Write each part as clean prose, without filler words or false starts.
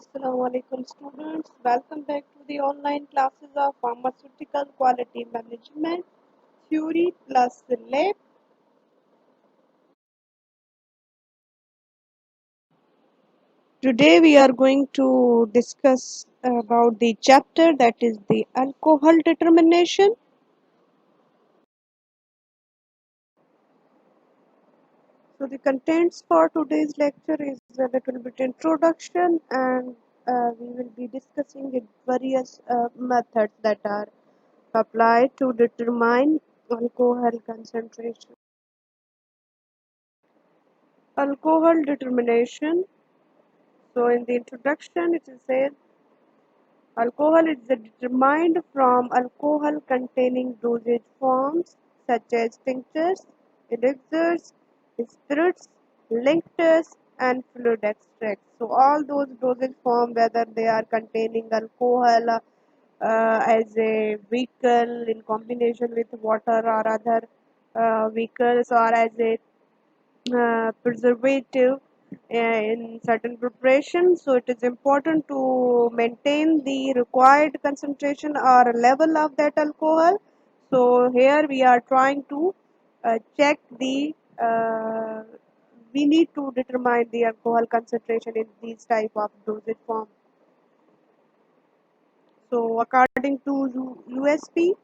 Assalamu alaikum students. Welcome back to the online classes of Pharmaceutical Quality Management Theory plus Lab. Today we are going to discuss about the chapter that is the alcohol determination. So the contents for today's lecture is a little bit introduction and we will be discussing the various methods that are applied to determine alcohol concentration. Alcohol determination. So in the introduction it says alcohol is determined from alcohol containing dosage forms such as tinctures, elixirs, spirits, linctures and fluid extracts. So all those dosage forms, whether they are containing alcohol as a vehicle in combination with water or other vehicles, or as a preservative in certain preparations. So it is important to maintain the required concentration or level of that alcohol. So here we are trying to check the we need to determine the alcohol concentration in these type of dosage form. So according to USP,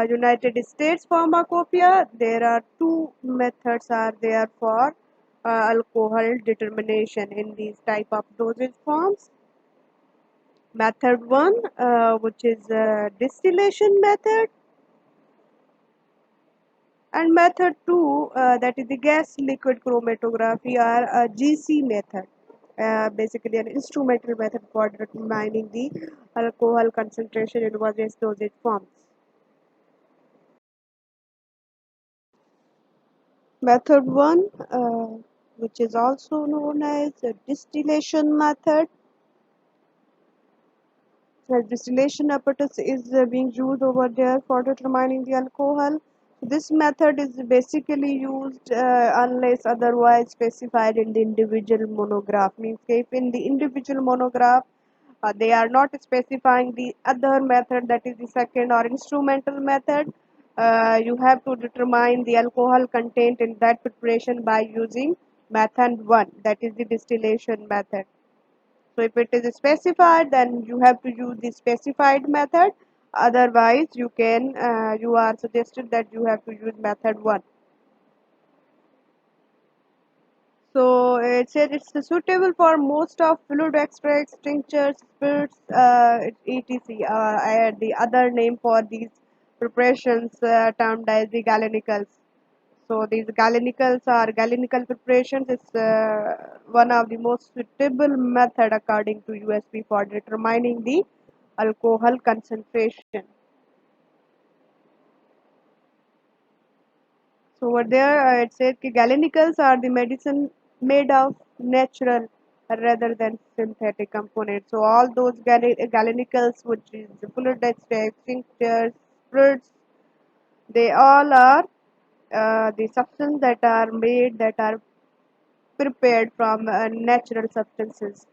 United States Pharmacopoeia, there are two methods are there for alcohol determination in these type of dosage forms. Method 1, which is distillation method, and method 2, that is the gas liquid chromatography or GC method. Basically an instrumental method for determining the alcohol concentration in various dosage forms. Method 1, which is also known as the distillation method. The distillation apparatus is being used over there for determining the alcohol. This method is basically used unless otherwise specified in the individual monograph. Means if in the individual monograph they are not specifying the other method, that is the second or instrumental method, you have to determine the alcohol content in that preparation by using method 1, that is the distillation method. So if it is specified, then you have to use the specified method. Otherwise, you are suggested that you have to use method 1. So it said it's suitable for most of fluid extracts, tinctures, spirits, etc. The other name for these preparations termed as the galenicals. So these galenicals or galenical preparations is one of the most suitable method according to USP for determining the alcohol concentration. So over there it said that galenicals are the medicine made of natural rather than synthetic components. So all those galenicals, which is the fluid extracts, tinctures, spirits, they all are the substances that are made, that are prepared from natural substances.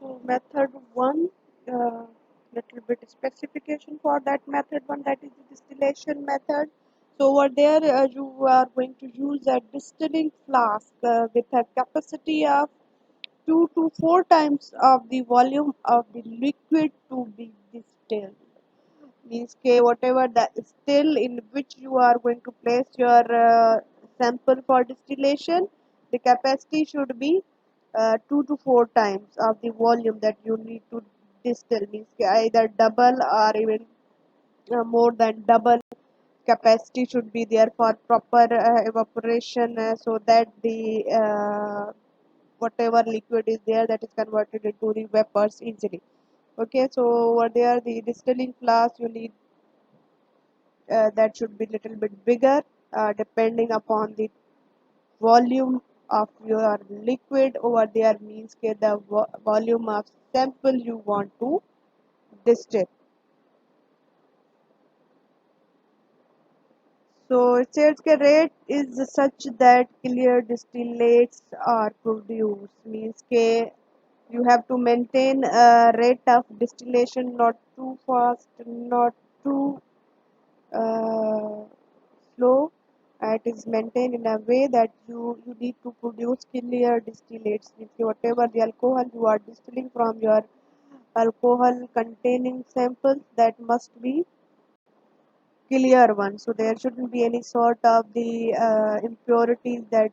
So method 1, little bit specification for that method 1, that is the distillation method. So over there you are going to use a distilling flask with a capacity of 2 to 4 times of the volume of the liquid to be distilled. Means whatever that still in which you are going to place your sample for distillation, the capacity should be 2 to 4 times of the volume that you need to distill. Means either double or even more than double capacity should be there for proper evaporation, so that the whatever liquid is there, that is converted into the vapors easily. Okay, so over there the distilling flask you need that should be little bit bigger depending upon the volume of your liquid over there. Means the volume of sample you want to distill. So it says the rate is such that clear distillates are produced. Means के you have to maintain a rate of distillation not too fast, not too uh, slow. It is maintained in a way that you need to produce clear distillates. Means कि whatever the alcohol you are distilling from your alcohol containing samples, that must be clear one. So there shouldn't be any sort of the impurities that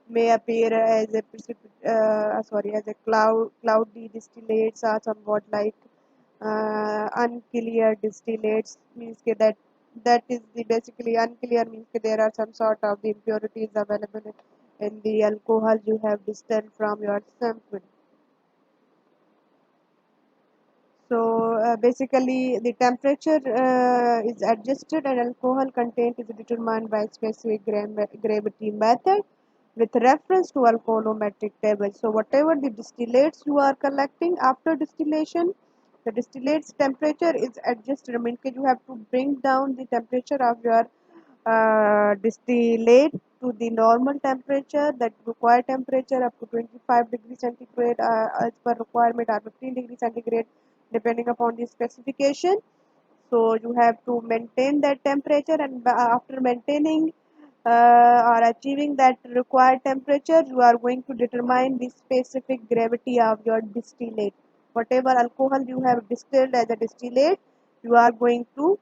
may appear as a as a cloudy distillates or somewhat like unclear distillates. Means ke that is the basically unclear means ke there are some sort of the impurities available in the alcohol you have distilled from your sample. So basically, the temperature is adjusted and alcohol content is determined by specific gravity method with reference to alcoholometric table. So whatever the distillates you are collecting after distillation, the distillates temperature is adjusted. I mean, you have to bring down the temperature of your distillate to the normal temperature, that required temperature up to 25 degrees centigrade as per requirement, or 15 degrees centigrade depending upon the specification. So you have to maintain that temperature, and after maintaining or achieving that required temperature, you are going to determine the specific gravity of your distillate. Whatever alcohol you have distilled as a distillate, you are going to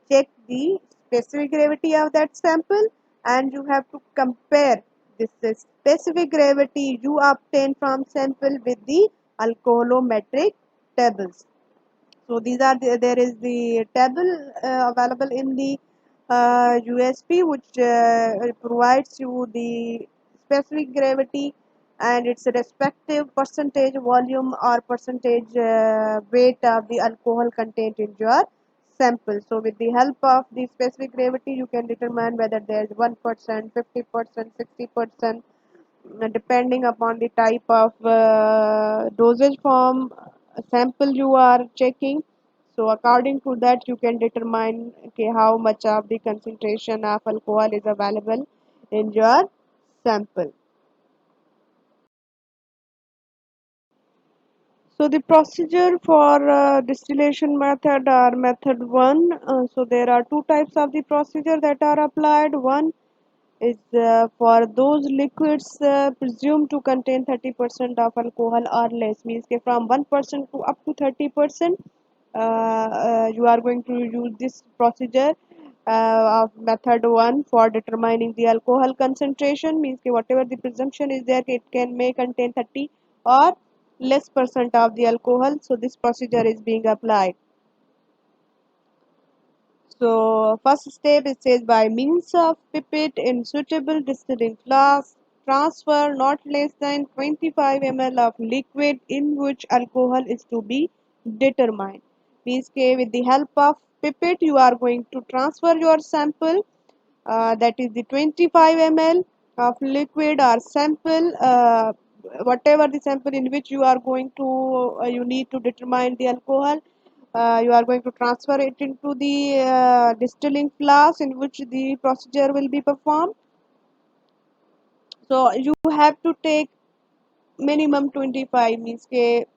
check the specific gravity of that sample, and you have to compare this specific gravity you obtain from sample with the alcoholometric tables. So these are there is the table available in the USP, which provides you the specific gravity and its respective percentage volume or percentage weight of the alcohol content in your sample. So with the help of the specific gravity, you can determine whether there is 1%, 50%, 60%, depending upon the type of dosage form sample you are checking. So according to that, you can determine okay, how much of the concentration of alcohol is available in your sample. So the procedure for distillation method or method 1, so there are two types of the procedure that are applied. One is for those liquids presumed to contain 30% of alcohol or less, means ke from 1% to up to 30%, you are going to use this procedure of method 1 for determining the alcohol concentration. Means ke whatever the presumption is there, it can may contain 30 or less percent of the alcohol, so this procedure is being applied. So first step, it says by means of pipette in suitable distilling flask, transfer not less than 25 ml of liquid in which alcohol is to be determined. Means ke with the help of pipette you are going to transfer your sample, that is the 25 ml of liquid or sample, whatever the sample in which you are going to you need to determine the alcohol, you are going to transfer it into the distilling flask in which the procedure will be performed. So you have to take minimum 25, means ke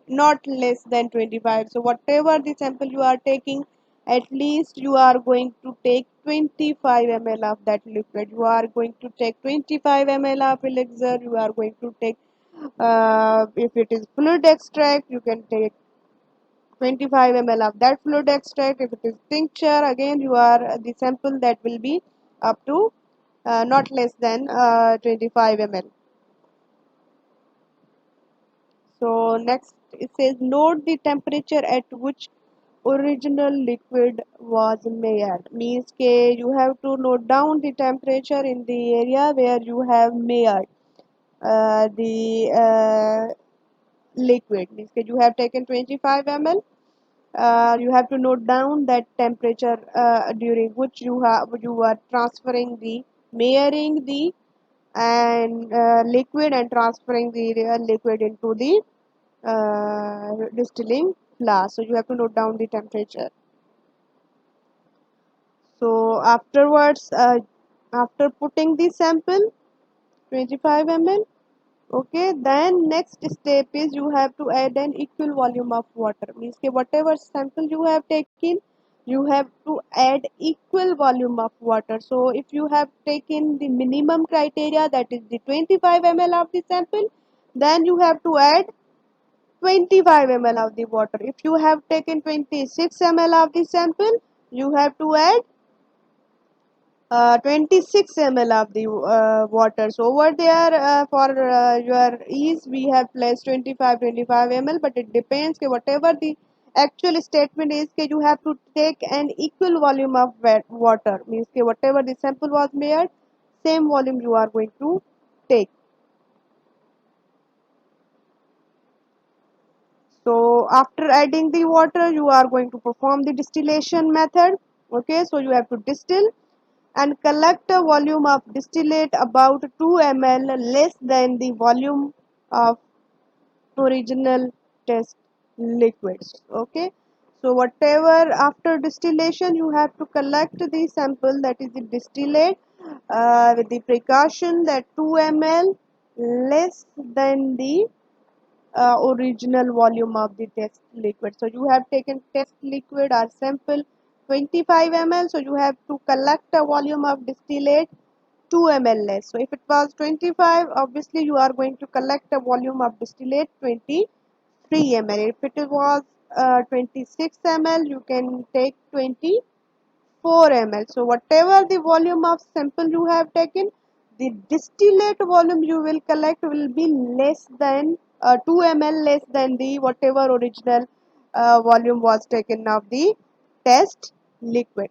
not less than 25. So whatever the sample you are taking, at least you are going to take 25 ml of that liquid. You are going to take 25 ml of elixir. You are going to take if it is fluid extract, you can take 25 ml of that fluid extract. If it is tincture, again you are the sample that will be up to not less than 25 ml. So next it says note the temperature at which original liquid was made. Means ke you have to note down the temperature in the area where you have made the liquid. Means ke you have taken 25 ml. You have to note down that temperature during which you are transferring the measuring the and liquid and transferring the liquid into the distilling flask. So you have to note down the temperature. So afterwards, after putting the sample 25 ml, okay, then next step is you have to add an equal volume of water. Means ke whatever sample you have taken, you have to add equal volume of water. So if you have taken the minimum criteria, that is the 25 ml of the sample, then you have to add 25 ml of the water. If you have taken 26 ml of the sample, you have to add 26 ml of the water. So over there, for your ease, we have placed 25 ml, but it depends कि whatever the actual statement is कि you have to take an equal volume of water. Means कि whatever the sample was made, same volume you are going to take. So after adding the water, you are going to perform the distillation method. Okay, so you have to distill and collect a volume of distillate about 2 ml less than the volume of original test liquids. Okay, so whatever after distillation you have to collect the sample, that is the distillate, with the precaution that 2 ml less than the original volume of the test liquid. So you have taken test liquid or sample 25 ml, so you have to collect a volume of distillate 2 ml less. So if it was 25, obviously you are going to collect a volume of distillate 23 ml. If it was 26 ml, you can take 24 ml. So whatever the volume of sample you have taken, the distillate volume you will collect will be less than 2 ml less than the whatever original volume was taken of the test liquid.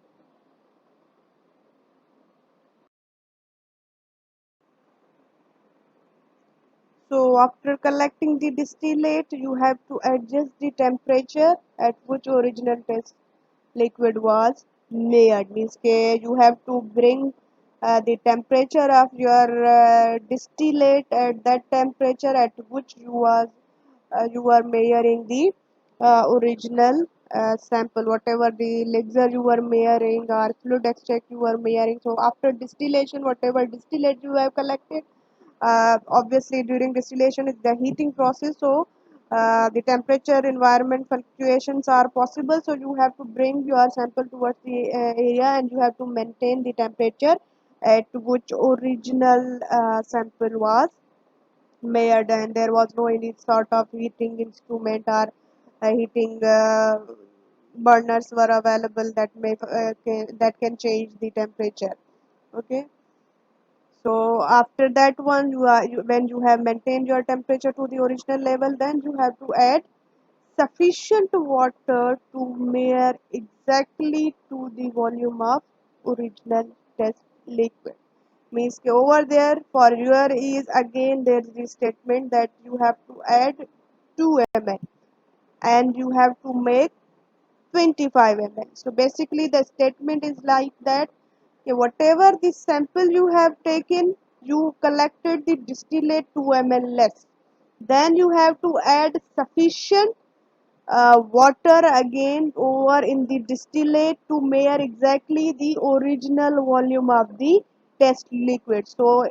So after collecting the distillate, you have to adjust the temperature at which original test liquid was made. Means ke you have to bring the temperature of your distillate at that temperature at which you were measuring the original sample, whatever the elixir you were measuring or fluid extract you were measuring. So after distillation, whatever distillate you have collected, obviously during distillation is the heating process, so the temperature environment fluctuations are possible, so you have to bring your sample towards the area and you have to maintain the temperature at which original sample was made, and there was no any sort of heating instrument or heating burners were available that that can change the temperature. Okay, so after that one, when you have maintained your temperature to the original level, then you have to add sufficient water to measure exactly to the volume of original test liquid. Means ke over there for your is again there is the statement that you have to add 2 ml and you have to make 25 ml. So basically the statement is like that, okay, whatever the sample you have taken, you collected the distillate 2 ml less. Then you have to add sufficient water again over in the distillate to measure exactly the original volume of the test liquid. So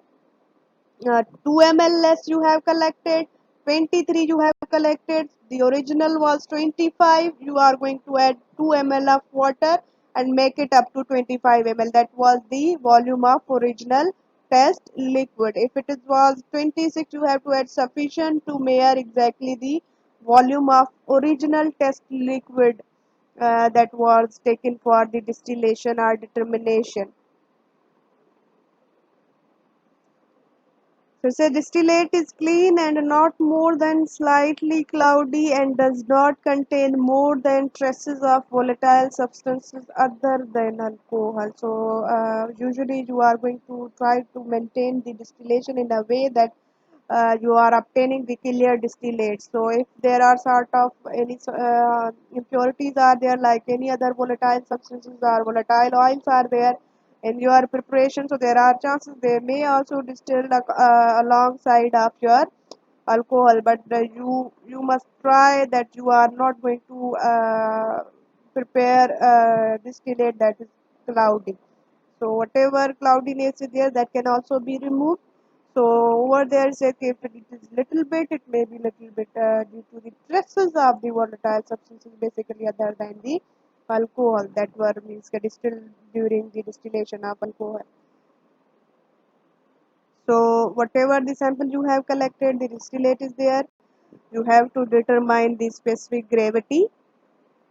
2 ml less you have collected, 23 you have collected, the original was 25, you are going to add 2 ml of water and make it up to 25 ml. That was the volume of original test liquid. If it was 26, you have to add sufficient to measure exactly the volume of original test liquid that was taken for the distillation or determination. So say distillate is clean and not more than slightly cloudy and does not contain more than traces of volatile substances other than alcohol. So usually you are going to try to maintain the distillation in a way that you are obtaining the clear distillate. So if there are sort of any impurities are there, like any other volatile substances or volatile oils are there in your preparation, so there are chances they may also distill alongside of your alcohol, but you must try that you are not going to prepare distillate that is cloudy. So whatever cloudiness is there, that can also be removed. So over there, say if it is little bit, it may be little bit due to the traces of the volatile substances, basically other than the alcohol that were means distilled during the distillation of alcohol. So whatever the sample you have collected, the distillate is there. You have to determine the specific gravity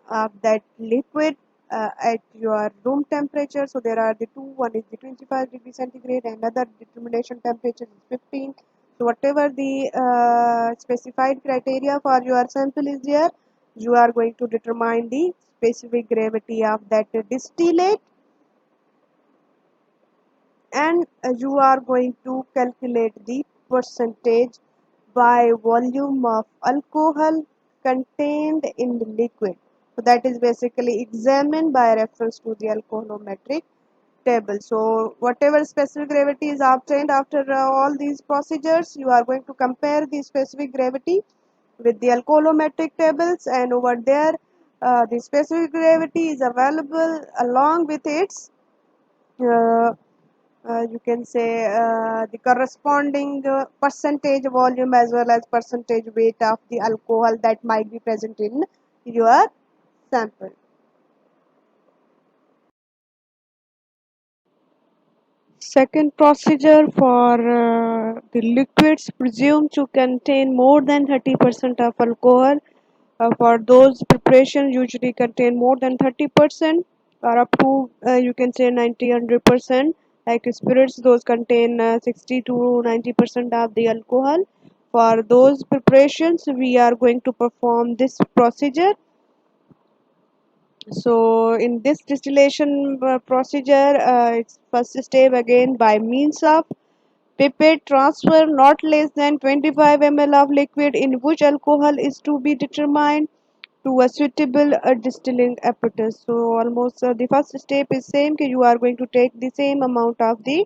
of that liquid at your room temperature. So there are the two, one is the 25 degree centigrade, and another determination temperature is 15. So whatever the specified criteria for your sample is there, you are going to determine the specific gravity of that distillate, and you are going to calculate the percentage by volume of alcohol contained in the liquid. So that is basically examined by reference to the alcoholometric table. So whatever specific gravity is obtained after all these procedures, you are going to compare the specific gravity with the alcoholometric tables, and over there the specific gravity is available along with its uh, you can say the corresponding percentage volume as well as percentage weight of the alcohol that might be present in your sample. Second procedure for the liquids presumed to contain more than 30% of alcohol. For those preparations usually contain more than 30% or up to you can say 90-100%. Like spirits, those contain 60 to 90% of the alcohol. For those preparations, we are going to perform this procedure. So in this distillation procedure, it's first step again by means of pipette transfer not less than 25 ml of liquid in which alcohol is to be determined to a suitable distilling apparatus. So almost the first step is same. You are going to take the same amount of the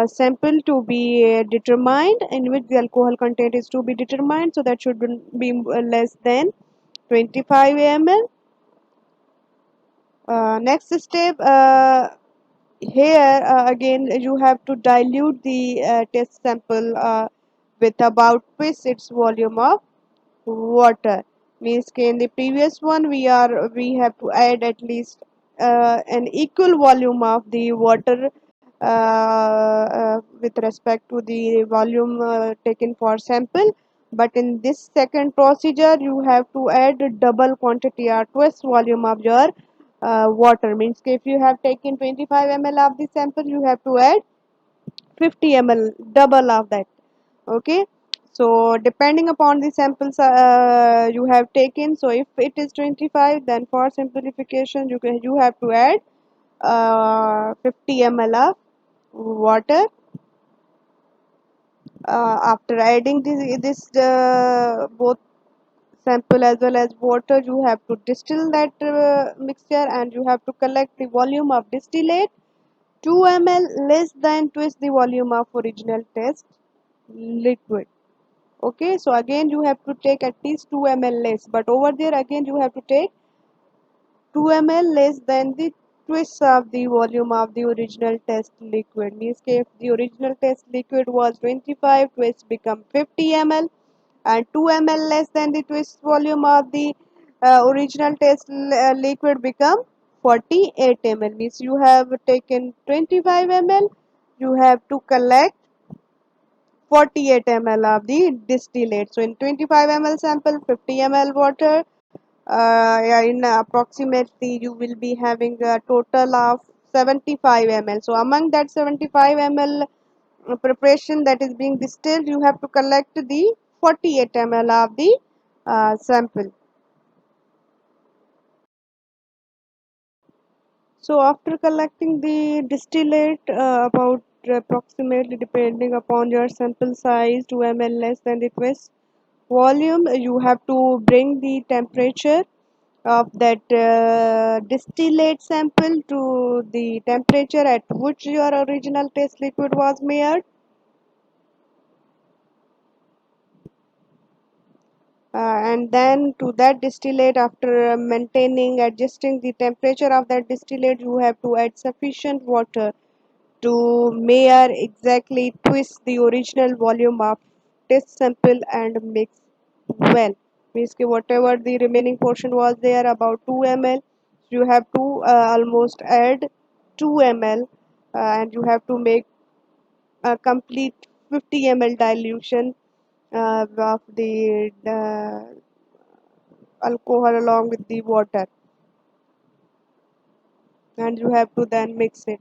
sample to be determined, in which the alcohol content is to be determined. So that should be less than 25 ml. Next step, here again you have to dilute the test sample with about twice its volume of water. Means in the previous one we have to add at least an equal volume of the water with respect to the volume taken for sample, but in this second procedure you have to add double quantity or twice volume of your water. Means if you have taken 25 ml of the sample, you have to add 50 ml, double of that. Okay, so depending upon the samples you have taken, so if it is 25, then for simplification you have to add 50 ml of water. After adding this both sample as well as water, you have to distill that mixture, and you have to collect the volume of distillate 2 ml less than twice the volume of original test liquid. Okay, so again you have to take at least 2 ml less, but over there again you have to take 2 ml less than the twice of the volume of the original test liquid. Means if the original test liquid was 25, twice become 50 ml, and 2 ml less than the twist volume of the original test liquid become 48 ml. Means you have taken 25 ml, you have to collect 48 ml of the distillate. So in 25 ml sample, 50 ml water, yeah, in approximately you will be having a total of 75 ml. So among that 75 ml preparation that is being distilled, you have to collect the 48 ml of the sample. So after collecting the distillate, about approximately depending upon your sample size 2 ml less than the twist volume, you have to bring the temperature of that distillate sample to the temperature at which your original test liquid was made. and then to that distillate, after maintaining adjusting the temperature of that distillate, you have to add sufficient water to measure exactly twist the original volume of test sample and mix well. Means कि whatever the remaining portion was there, about 2 ml, you have to almost add 2 ml, and you have to make a complete 50 ml dilution of the alcohol along with the water, and you have to then mix it.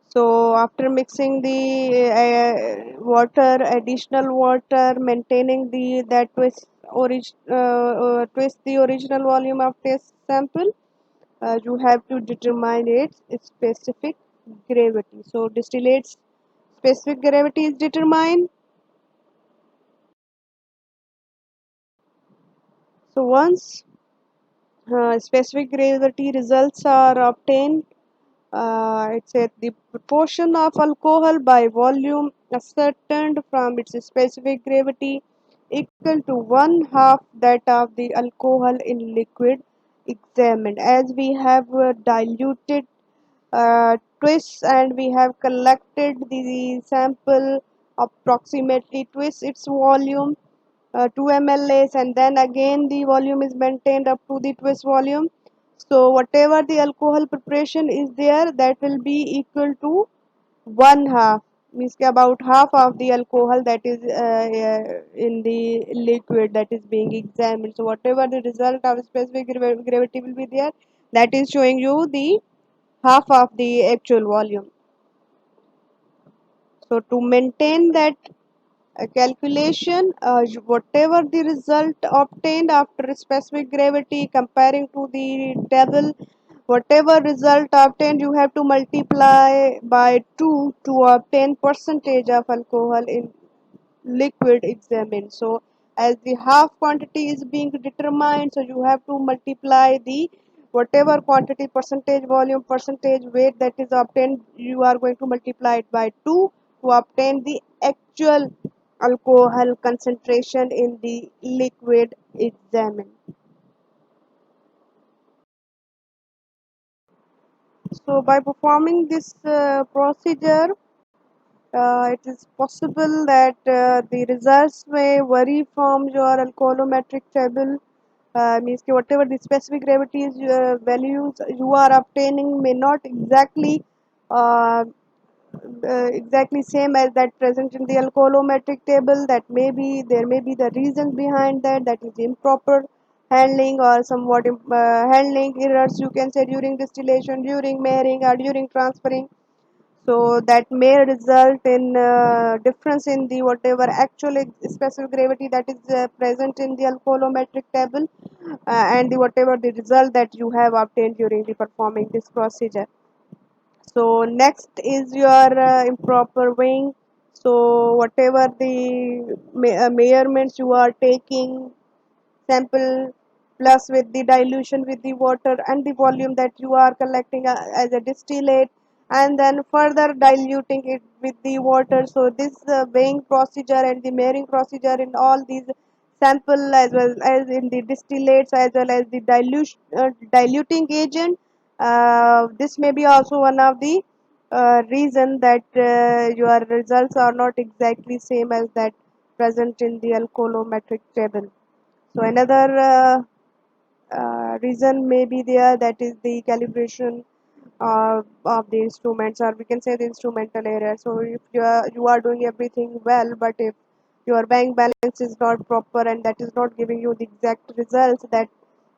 So after mixing the water, additional water, maintaining the that twist the original volume of test sample, you have to determine its specific gravity. So distillate's specific gravity is determined. So once specific gravity results are obtained, it said the proportion of alcohol by volume ascertained from its specific gravity equal to one half that of the alcohol in liquid examined. As we have diluted twists and we have collected the sample approximately twice its volume, 2 ml, and then again the volume is maintained up to the twist volume. So whatever the alcohol preparation is there, that will be equal to one half, means कि about half of the alcohol that is in the liquid that is being examined. So whatever the result of specific gravity will be there, that is showing you the half of the actual volume. So to maintain that calculation, whatever the result obtained after specific gravity comparing to the table, whatever result obtained, you have to multiply by 2 to obtain percentage of alcohol in liquid examined. So as the half quantity is being determined, so you have to multiply the whatever quantity, percentage volume, percentage weight that is obtained, you are going to multiply it by 2 to obtain the actual alcohol concentration in the liquid examined. So by performing this procedure, it is possible that the results may vary from your alcoholometric table. Means कि whatever the specific gravity values you are obtaining may not uh, exactly same as that present in the alcoholometric table. That may be there may be the reasons behind that, that is improper handling or somewhat handling errors, you can say, during distillation, during marrying, or during transferring. So that may result in difference in the whatever actual specific gravity that is present in the alcoholometric table, and the whatever the result that you have obtained during the performing this procedure. So next is your improper weighing. So whatever the measurements you are taking, sample plus with the dilution with the water and the volume that you are collecting as a distillate, and then further diluting it with the water. So this weighing procedure and the measuring procedure in all these sample as well as in the distillates as well as the diluting agent, this may be also one of the reason that your results are not exactly same as that present in the alcoholometric table. So another reason may be there, that is the calibration of the instruments, or we can say the instrumental error. So if you are doing everything well, but if your bank balance is not proper and that is not giving you the exact results, that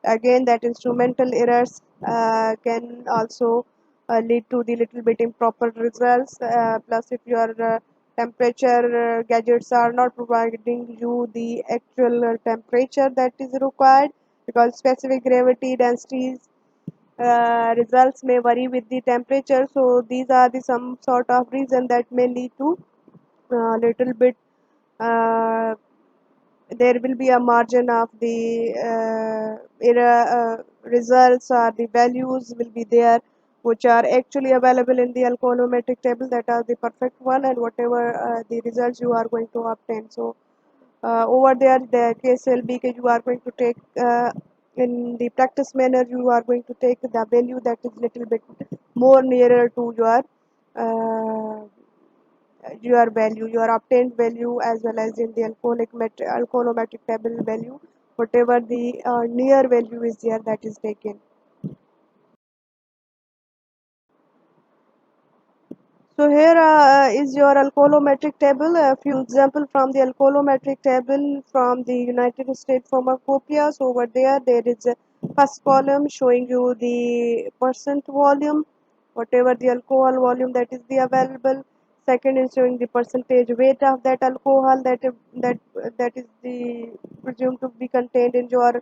again that instrumental errors can also lead to the little bit improper results. Plus if your temperature gadgets are not providing you the actual temperature that is required, because specific gravity densities results may vary with the temperature. So these are the some sort of reason that may lead to little bit there will be a margin of the error results, or the values will be there which are actually available in the alcoholometric table, that are the perfect one, and whatever the results you are going to obtain. So Over there the case will be that you are going to take in the practice manner you are going to take the value that is little bit more nearer to uh, your value, your obtained value, as well as in the alcoholometric table value, whatever the near value is there, that is taken. So here is your alcoholometric table. A few example from the alcoholometric table from the United States Pharmacopoeia. So over there, there is a first column showing you the percent volume, whatever the alcohol volume that is the available. Second is showing the percentage weight of that alcohol that that is the presumed to be contained in your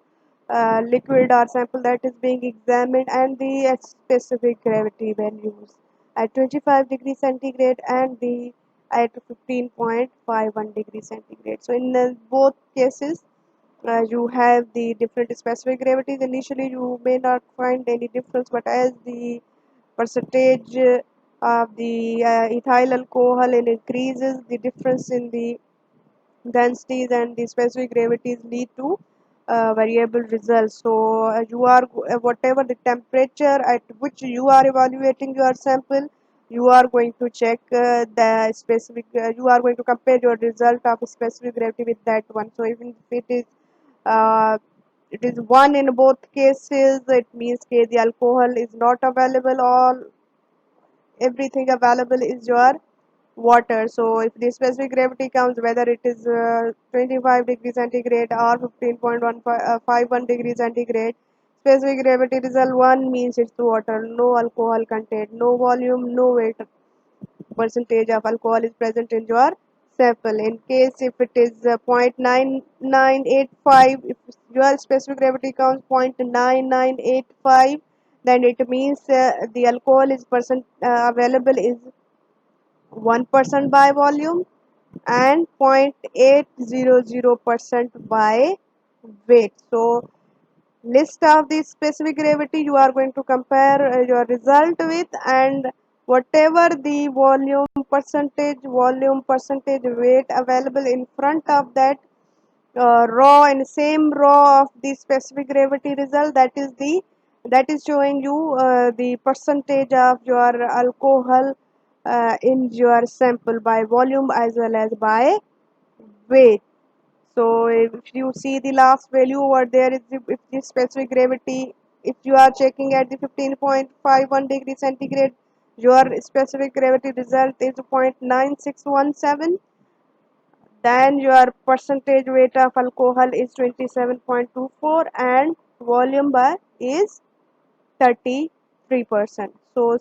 liquid or sample that is being examined, and the specific gravity values at 25 degrees centigrade and the at 15.51 degrees centigrade. So in both cases you have the different specific gravities. Initially you may not find any difference, but as the percentage of the ethyl alcohol increases, the difference in the densities and the specific gravities lead to variable results. So you are whatever the temperature at which you are evaluating your sample, you are going to check the specific you are going to compare your result of specific gravity with that one. So even if uh, it is one in both cases, it means that the alcohol is not available, or everything available is your water. So if the specific gravity comes, whether it is 25 degrees centigrade or 15.151 degrees centigrade, specific gravity result 1 means it's water, no alcohol content, no volume, no weight percentage of alcohol is present in your sample. In case if it is 0.9985, if your specific gravity comes 0.9985, then it means the alcohol is percent available is 1% by volume and 0.800% by weight. So list of the specific gravity you are going to compare your result with, and whatever the volume percentage weight available in front of that raw and same raw of the specific gravity result, that is showing you the percentage of your alcohol in your sample by volume as well as by weight. So if you see the last value over there is if the specific gravity, if you are checking at the 15.51 degree centigrade, your specific gravity result is 0.9617, then your percentage weight of alcohol is 27.24 and volume by is 33%. So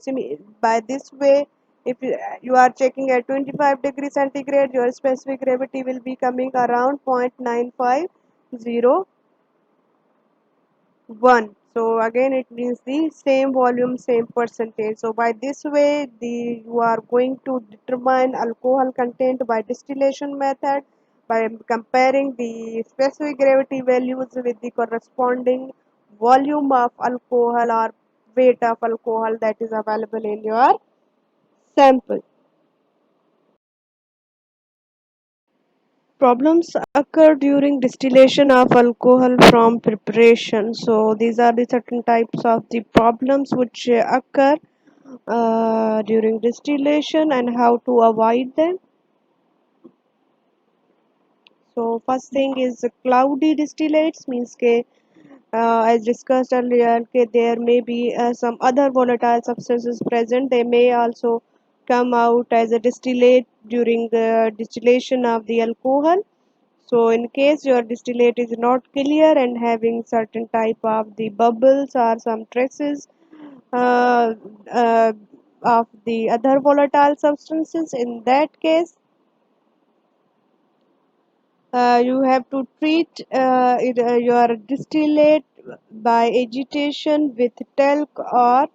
by this way, if you are checking at 25 degrees centigrade, your specific gravity will be coming around 0.9501. So again it means the same volume, same percentage. So by this way you are going to determine alcohol content by distillation method by comparing the specific gravity values with the corresponding volume of alcohol or weight of alcohol that is available in your sample. Problems occur during distillation of alcohol from preparation. So these are the certain types of the problems which occur during distillation and how to avoid them. So first thing is cloudy distillates, means ke, as discussed earlier, there may be some other volatile substances present. They may also come out as a distillate during the distillation of the alcohol. So in case your distillate is not clear and having certain type of the bubbles or some traces uh, uh, of the other volatile substances, in that case you have to treat your distillate by agitation with talc, or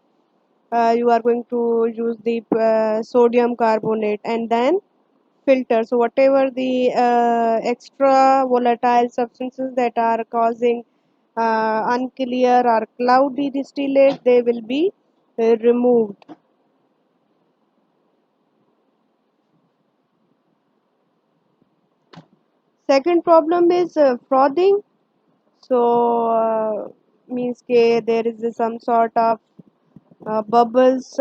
you are going to use the sodium carbonate and then filter. So whatever the extra volatile substances that are causing unclear or cloudy distillate, they will be removed. Second problem is frothing. So means there is some sort of bubbles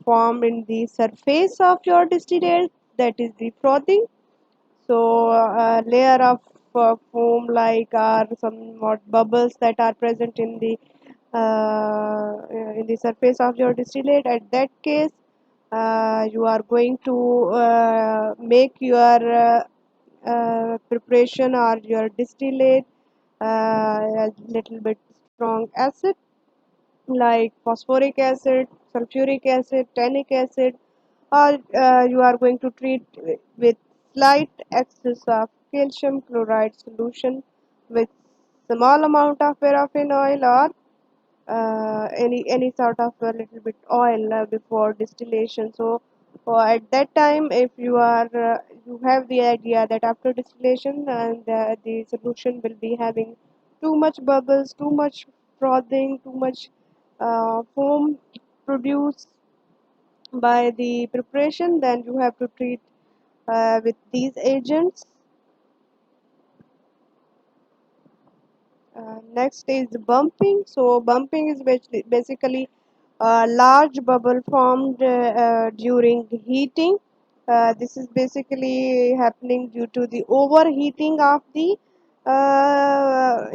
formed in the surface of your distillate, that is the frothing. So a layer of foam like or somewhat bubbles that are present in the surface of your distillate. At that case, you are going to make your preparation or your distillate a little bit strong acid like phosphoric acid, sulfuric acid, tannic acid, or you are going to treat with slight excess of calcium chloride solution with small amount of paraffin oil or any sort of a little bit oil before distillation. So at that time, if you are you have the idea that after distillation and the solution will be having too much bubbles, too much frothing, too much foam produced by the preparation, then you have to treat with these agents. Next is bumping. So bumping is basically a large bubble formed during heating. This is basically happening due to the overheating of the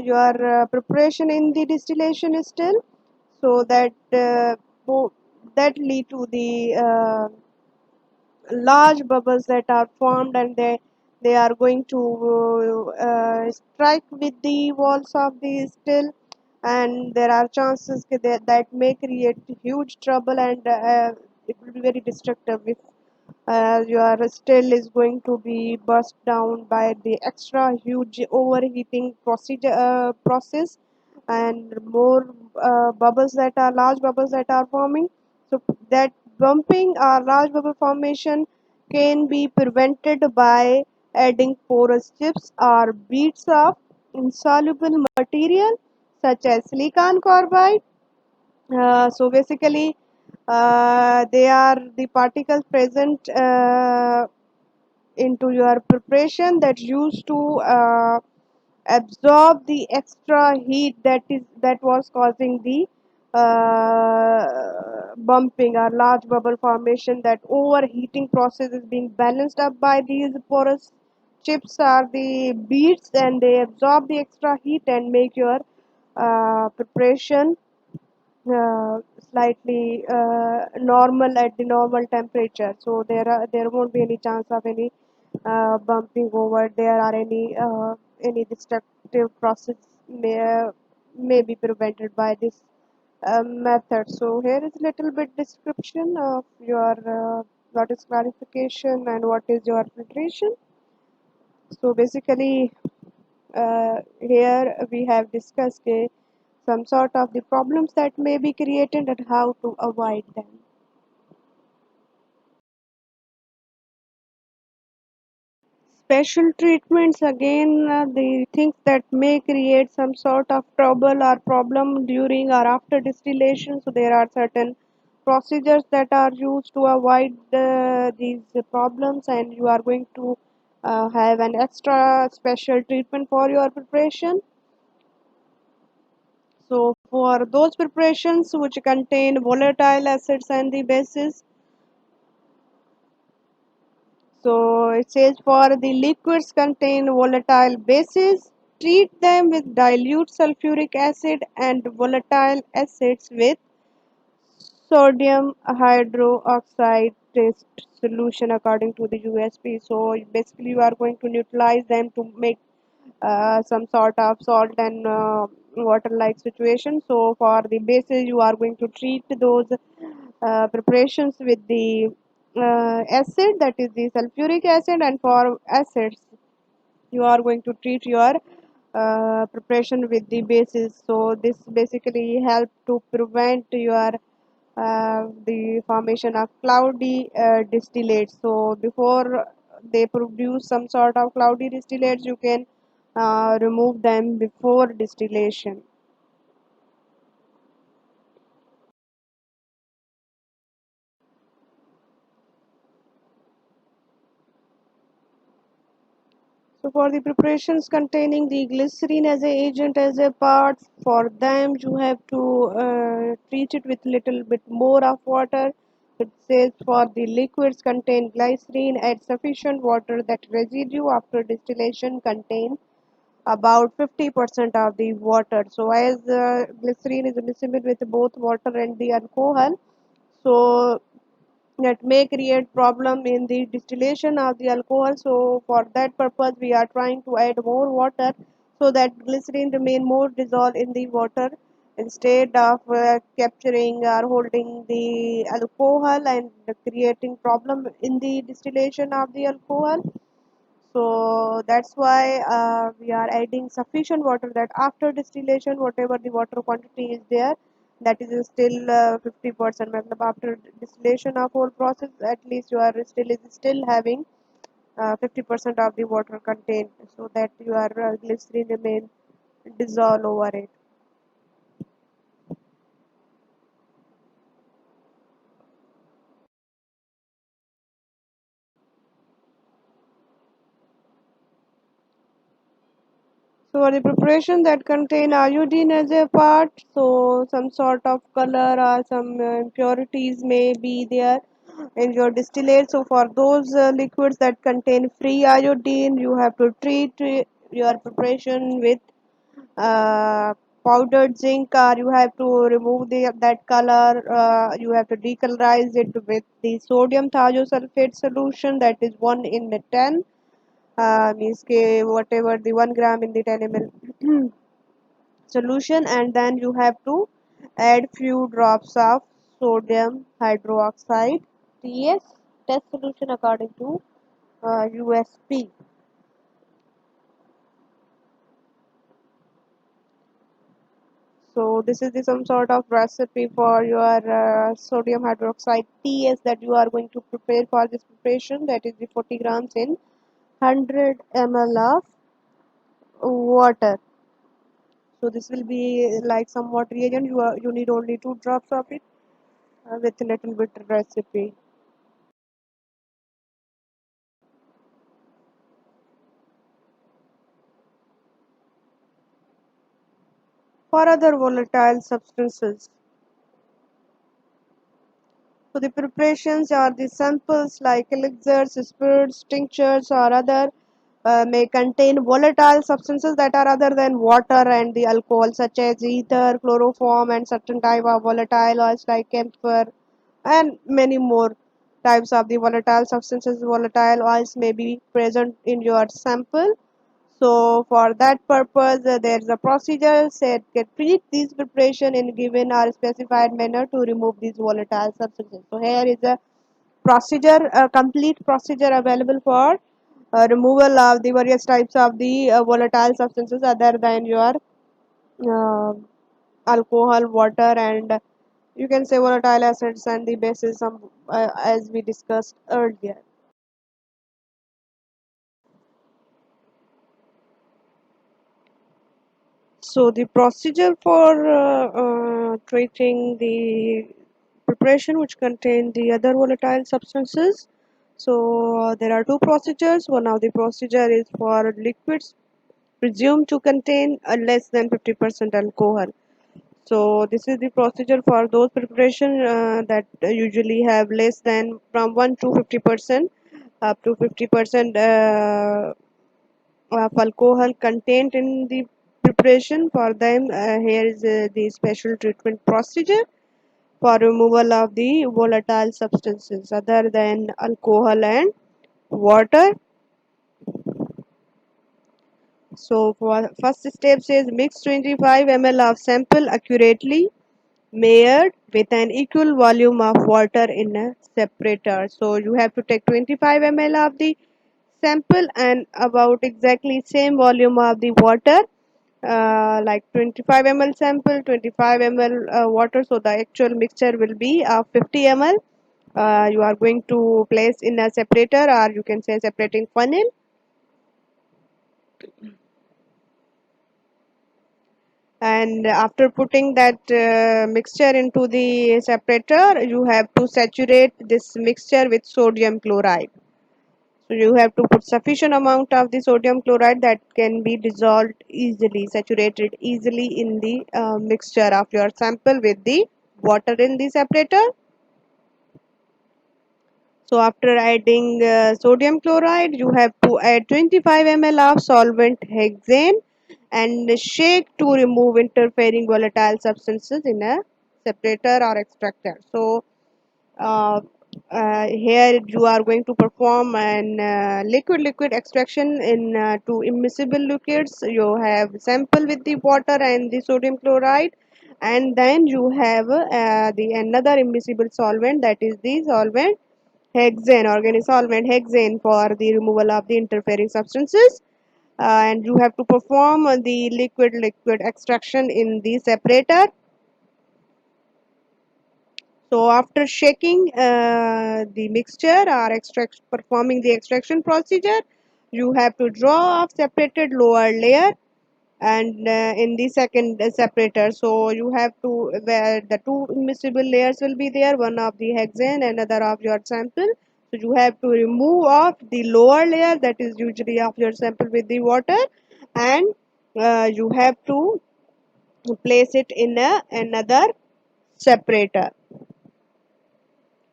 your preparation in the distillation still. So that that lead to the large bubbles that are formed, and they are going to strike with the walls of the still, and there are chances that may create huge trouble, and it will be very destructive if your still is going to be burst down by the extra huge overheating process, and more bubbles that are large bubbles that are forming. So that bumping or large bubble formation can be prevented by adding porous chips or beads of insoluble material such as silicon carbide. So basically, they are the particles present into your preparation that used to absorb the extra heat that was causing the bumping or large bubble formation. That overheating process is being balanced up by these porous chips or the beads, and they absorb the extra heat and make your preparation slightly normal at the normal temperature. So there won't be any chance of any bumping over there, or any destructive process may be prevented by this method. So here is little bit description of your what is clarification and what is your filtration. So basically, here we have discussed some sort of the problems that may be created and how to avoid them. Special treatments, again, the things that may create some sort of trouble or problem during or after distillation. So there are certain procedures that are used to avoid these problems, and you are going to have an extra special treatment for your preparation. So for those preparations which contain volatile acids and the bases, so it says for the liquids contain volatile bases, treat them with dilute sulfuric acid and volatile acids with sodium hydroxide test solution according to the USP. So basically you are going to neutralize them to make some sort of salt and water like situation. So for the bases you are going to treat those preparations with the acid, that is the sulfuric acid, and for acids you are going to treat your preparation with the bases. So this basically help to prevent your the formation of cloudy distillates. So before they produce some sort of cloudy distillates, you can remove them before distillation. So for the preparations containing the glycerin as a agent as a part, for them you have to treat it with little bit more of water. It says for the liquids contain glycerin, add sufficient water. That residue after distillation contain about 50% of the water. So as glycerin is miscible with both water and the alcohol, so that may create problem in the distillation of the alcohol. So for that purpose we are trying to add more water so that glycerin remain more dissolved in the water instead of capturing or holding the alcohol and creating problem in the distillation of the alcohol. So that's why we are adding sufficient water, that after distillation whatever the water quantity is there, that is still 50%. matlab after distillation of whole process, at least you are still having 50% of the water contained, so that your glycerin remain dissolve over it. So for the preparation that contain iodine as a part, so some sort of color or some impurities may be there in your distillate. So for those liquids that contain free iodine, you have to treat your preparation with uh, powdered zinc, or you have to remove that color. You have to decolorize it with the sodium thiosulfate solution, that is 1 in 10, means whatever the 1 gram in the 10 ml solution, and then you have to add few drops of sodium hydroxide TS test solution according to USP. So this is some sort of recipe for your sodium hydroxide TS that you are going to prepare for this preparation, that is the 40 grams in 100 ml of water. So this will be like somewhat reagent. You need only 2 drops of it with a little bit recipe. For other volatile substances, so the preparations or the samples like elixirs, spirits, tinctures, or other may contain volatile substances that are other than water and the alcohol, such as ether, chloroform, and certain type of volatile oils like camphor, and many more types of the volatile substances. Volatile oils may be present in your sample. So for that purpose, there is a procedure said can treat these preparation in given or specified manner to remove these volatile substances. So here is a procedure, a complete procedure available for removal of the various types of the volatile substances other than your uh, alcohol, water, and you can say volatile acids and the bases, as we discussed earlier. So the procedure for treating the preparation which contain the other volatile substances. So there are two procedures. One of the procedure is for liquids presumed to contain less than 50% alcohol. So this is the procedure for those preparation that usually have less than from 1 to 50% up to 50% of alcohol content in the preparation. For them, here is the special treatment procedure for removal of the volatile substances other than alcohol and water. So for first step says mix 25 ml of sample accurately measured with an equal volume of water in a separator. So you have to take 25 ml of the sample and about exactly same volume of the water, like 25 ml sample, 25 ml water. So the actual mixture will be 50 ml. You are going to place in a separator, or you can say separating funnel, and after putting that mixture into the separator, you have to saturate this mixture with sodium chloride. So you have to put sufficient amount of the sodium chloride that can be dissolved easily, saturated easily in the mixture of your sample with the water in the separator. So after adding sodium chloride, you have to add 25 ml of solvent hexane and shake to remove interfering volatile substances in a separator or extractor. So uh, here you are going to perform an liquid extraction in two immiscible liquids. You have sample with the water and the sodium chloride, and then you have the another immiscible solvent, that is the solvent hexane, organic solvent hexane, for the removal of the interfering substances. And you have to perform the liquid extraction in the separator. So after shaking the mixture or performing the extraction procedure, you have to draw off separated lower layer and in the second separator. So you have to, where the two immiscible layers will be there, one of the hexane, another of your sample. So you have to remove off the lower layer, that is usually of your sample, with the water, and you have to place it in another separator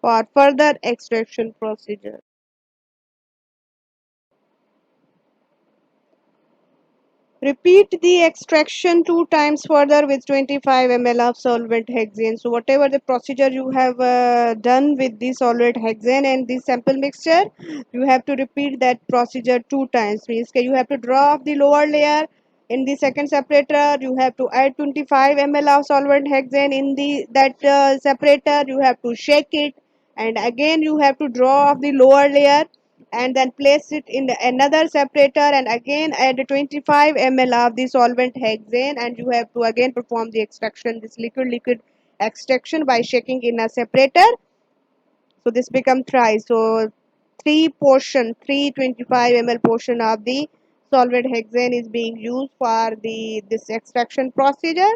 for further extraction procedure. Repeat the extraction two times further with 25 ml of solvent hexane. So whatever the procedure you have done with the solvent hexane and the sample mixture, you have to repeat that procedure two times. Means you have to draw off the lower layer in the second separator. You have to add 25 ml of solvent hexane in the that separator. You have to shake it, and again you have to draw off the lower layer and then place it in another separator and again add 25 ml of the solvent hexane, and you have to again perform the extraction, this liquid extraction, by shaking in a separator. So this become thrice. So three 25 ml portion of the solvent hexane is being used for the this extraction procedure.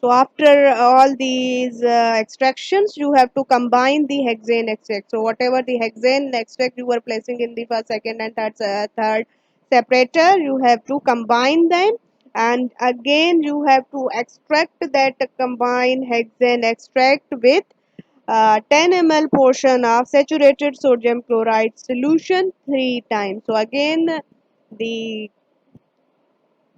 So after all these extractions, you have to combine the hexane extract. So whatever the hexane extract you were placing in the first, second, and third separator, you have to combine them, and again you have to extract that combined hexane extract with 10 ml portion of saturated sodium chloride solution three times. So again the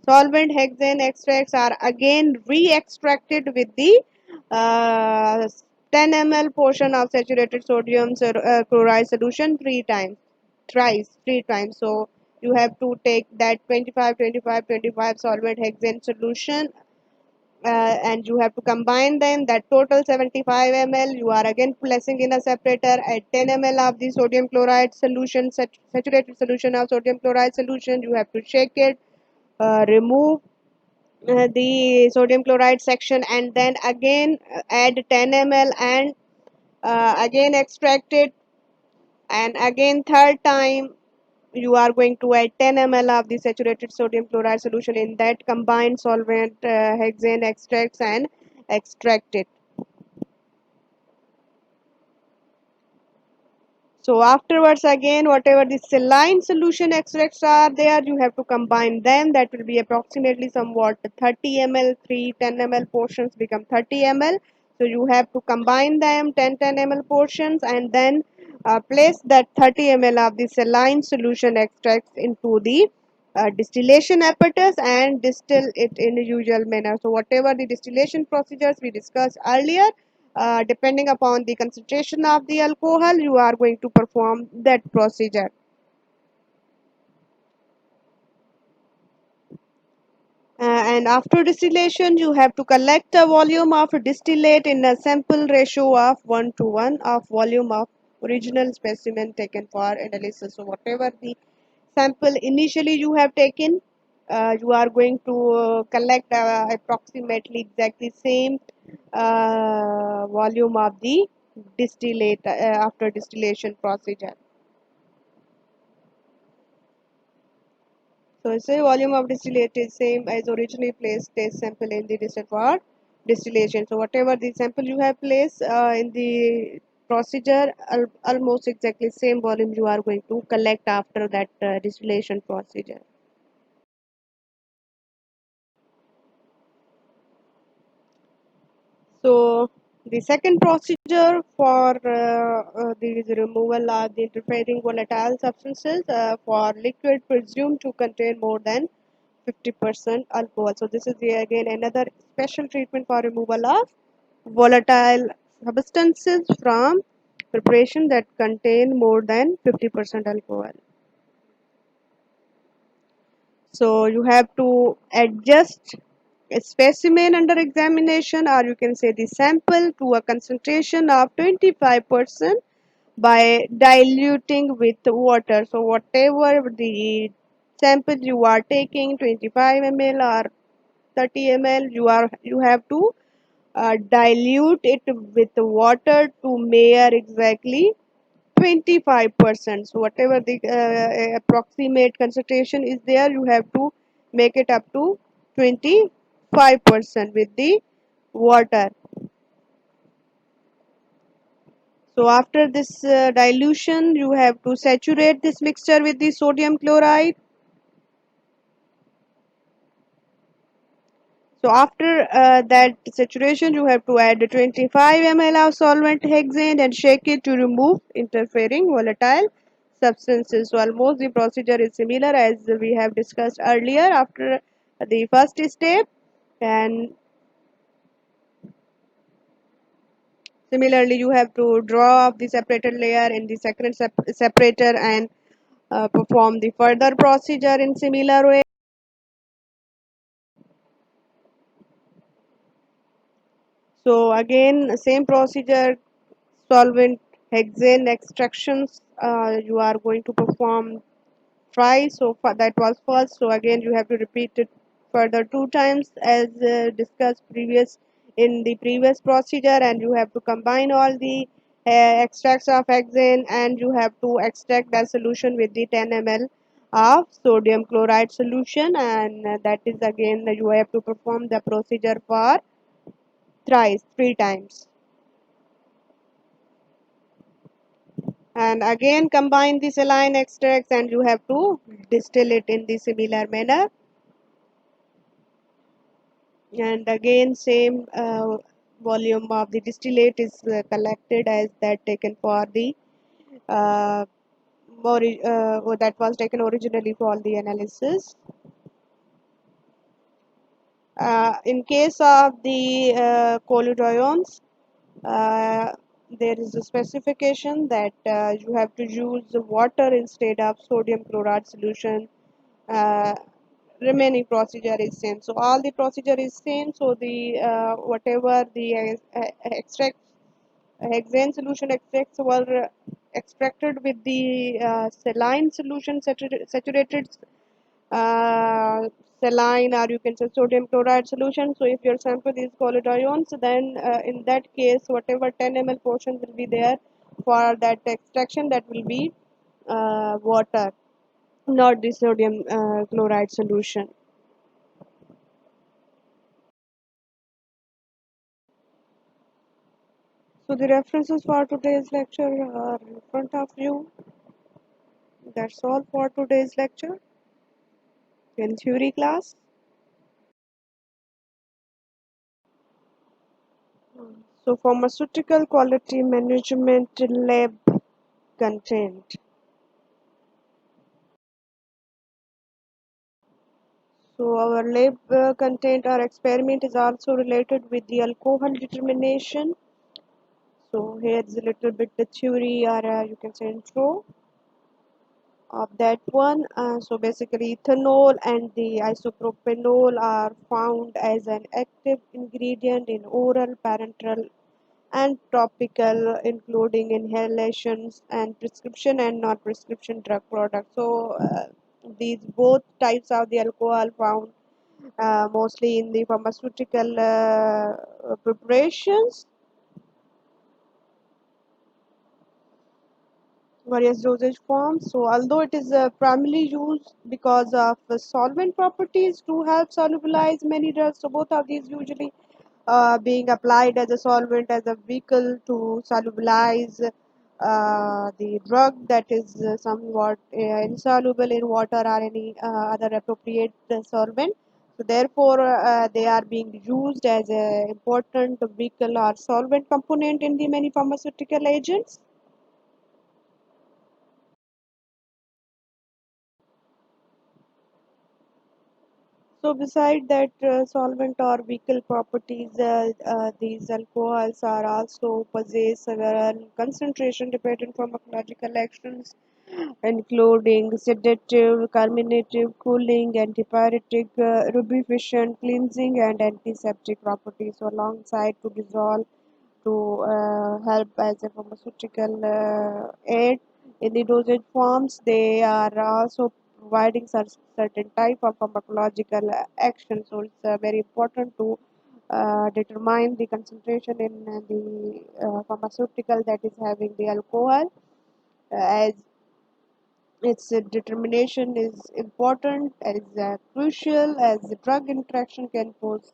solvent hexane extracts are again re-extracted with the uh, 10 ml portion of saturated sodium chloride solution three times. So you have to take that 25, 25, 25 solvent hexane solution, and you have to combine them, that total 75 ml. You are again placing in a separator at 10 ml of the sodium chloride solution, saturated solution of sodium chloride solution. You have to shake it, remove the sodium chloride section, and then again add 10 ml and again extract it, and again third time you are going to add 10 ml of the saturated sodium chloride solution in that combined solvent hexane extracts and extract it. So afterwards again whatever the saline solution extracts are there, you have to combine them. That will be approximately somewhat 30 ml, 3 10 ml portions become 30 ml. So you have to combine them 10 ml portions, and then place that 30 ml of the saline solution extracts into the distillation apparatus and distill it in the usual manner. So whatever the distillation procedures we discussed earlier, depending upon the concentration of the alcohol, you are going to perform that procedure. And after distillation, you have to collect a volume of distillate in a sample ratio of 1 to 1 of volume of original specimen taken for analysis. So whatever the sample initially you have taken, you are going to collect approximately exactly same volume of the distillate after distillation procedure. So say volume of distillate is same as originally placed test sample in the reservoir distillation. So whatever the sample you have placed in the procedure, almost exactly same volume you are going to collect after that distillation procedure. So the second procedure for the removal of the interfering volatile substances for liquid presumed to contain more than 50% alcohol. So this is again another special treatment for removal of volatile substances from preparation that contain more than 50% alcohol. So you have to adjust a specimen under examination, or you can say the sample, to a concentration of 25% by diluting with water. So whatever the sample you are taking, 25 ml or 30 ml, you have to dilute it with water to measure exactly 25%. So whatever the approximate concentration is there, you have to make it up to 25% with the water. So after this dilution, you have to saturate this mixture with the sodium chloride. So after that saturation, you have to add 25 ml of solvent hexane and shake it to remove interfering volatile substances. So almost the procedure is similar as we have discussed earlier after the first step, and similarly you have to draw up the separated layer in the second separator and perform the further procedure in similar way. So again same procedure, solvent hexane extractions you are going to perform twice. So that was first, so again you have to repeat it further two times as discussed previous in the previous procedure, and you have to combine all the extracts of hexane and you have to extract that solution with the 10 ml of sodium chloride solution, and that is again you have to perform the procedure for thrice, three times. And again combine the saline extracts and you have to distill it in the similar manner, and again same volume of the distillate is collected as that taken for the uh, that was taken originally for the analysis. In case of the colloidons, uh, there is a specification that you have to use water instead of sodium chloride solution. uh, Remaining procedure is same, so all the procedure is same. So the whatever the extract hexane solution extracts were extracted with the saline solution, saturated uh, saline, or you can say sodium chloride solution. So if your sample is colloidons, then in that case whatever 10 ml portion will be there for that extraction, that will be water, not the sodium chloride solution. So the references for today's lecture are in front of you. That's all for today's lecture in theory class. So pharmaceutical quality management lab content. So our lab content or experiment is also related with the alcohol determination. So here is a little bit the theory, or you can say intro of that one. So basically ethanol and the isopropanol are found as an active ingredient in oral, parenteral and topical, including inhalations and prescription and non-prescription drug products. So these both types of the alcohol found mostly in the pharmaceutical preparations, various dosage forms. So although it is primarily used because of the solvent properties to help solubilize many drugs, so both of these usually being applied as a solvent as a vehicle to solubilize the drug that is somewhat insoluble in water or any other appropriate solvent. So therefore, they are being used as an important vehicle or solvent component in the many pharmaceutical agents. So beside that solvent or vehicle properties, these alcohols are also possess several concentration dependent pharmacological actions, including sedative, carminative, cooling, antipyretic, rubefacient, cleansing, and antiseptic properties. So alongside to dissolve to help as a pharmaceutical aid in the dosage forms. They are also providing certain type of pharmacological action. So it's very important to determine the concentration in the pharmaceutical that is having the alcohol, as its determination is important, as crucial, as the drug interaction can pose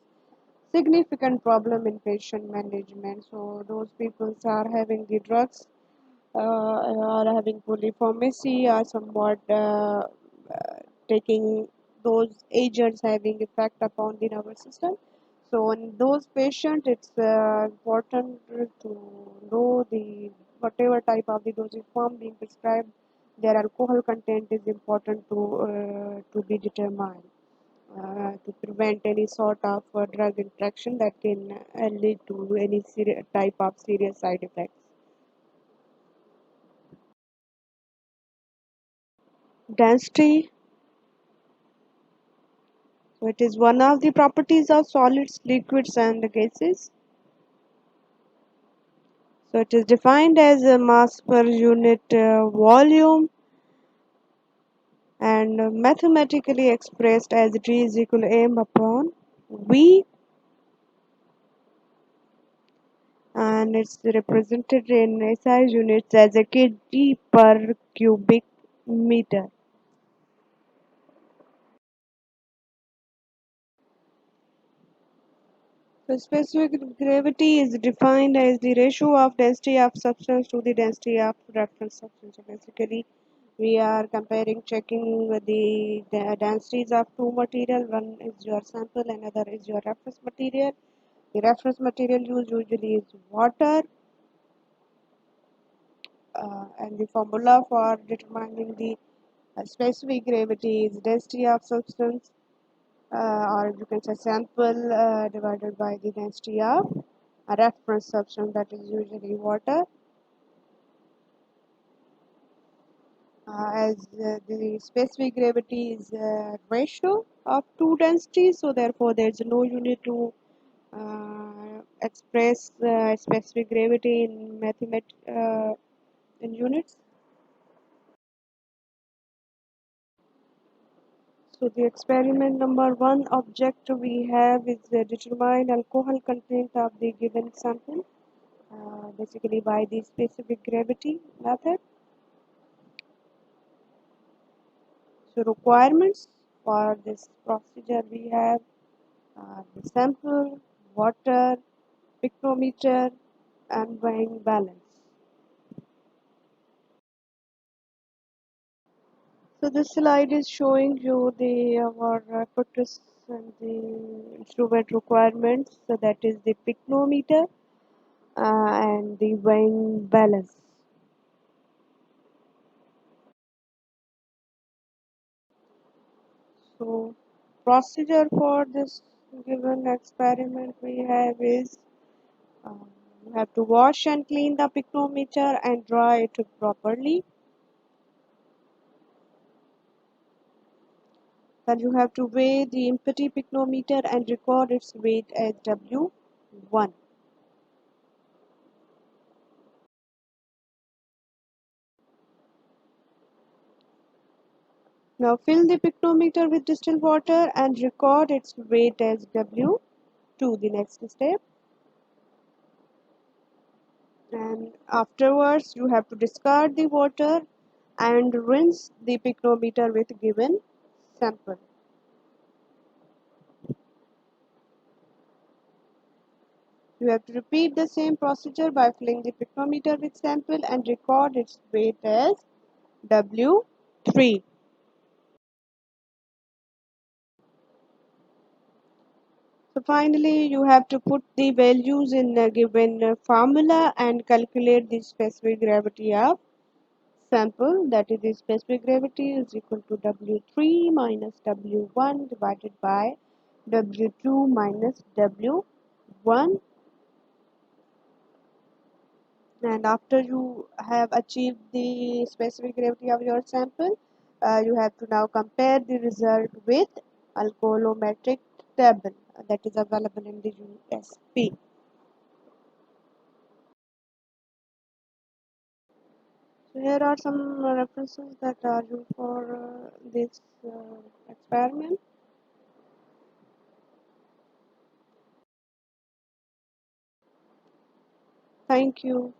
significant problem in patient management. So those people are having the drugs, are having polypharmacy, are somewhat taking those agents having effect upon the nervous system. So in those patients, it's important to know the whatever type of the dosage form being prescribed. Their alcohol content is important to be determined to prevent any sort of drug interaction that can lead to any type of serious side effects. Density, so it is one of the properties of solids, liquids, and gases. So it is defined as a mass per unit volume and mathematically expressed as G is equal to m upon V, and it's represented in SI units as a kg per cubic meter. So specific gravity is defined as the ratio of density of substance to the density of reference substance. So basically, we are comparing, checking the densities of two material. One is your sample, another is your reference material. The reference material used usually is water, and the formula for determining the specific gravity is density of substance, or you can say sample divided by the density of a reference substance that is usually water, as the specific gravity is a ratio of two densities, so therefore there is no unit to express specific gravity in in units. So the experiment number one object we have is determine alcohol content of the given sample, basically by the specific gravity method. So requirements for this procedure we have the sample, water, pictometer, and weighing balance. So this slide is showing you the our apparatus and the instrument requirements. So that is the pictometer and the weighing balance. So procedure for this given experiment we have is you have to wash and clean the pictometer and dry it properly. Then you have to weigh the empty pictometer and record its weight as W1. Now fill the pictometer with distilled water and record its weight as W2, the next step. And afterwards you have to discard the water and rinse the pictometer with given sample. You have to repeat the same procedure by filling the pictometer with sample and record its weight as W3. So finally, you have to put the values in a given formula and calculate the specific gravity of sample. That is, the specific gravity is equal to W3 minus W1 divided by W2 minus W1. And after you have achieved the specific gravity of your sample, you have to now compare the result with alcoholometric table that is available in the USP. So here are some references that are used for this experiment. Thank you.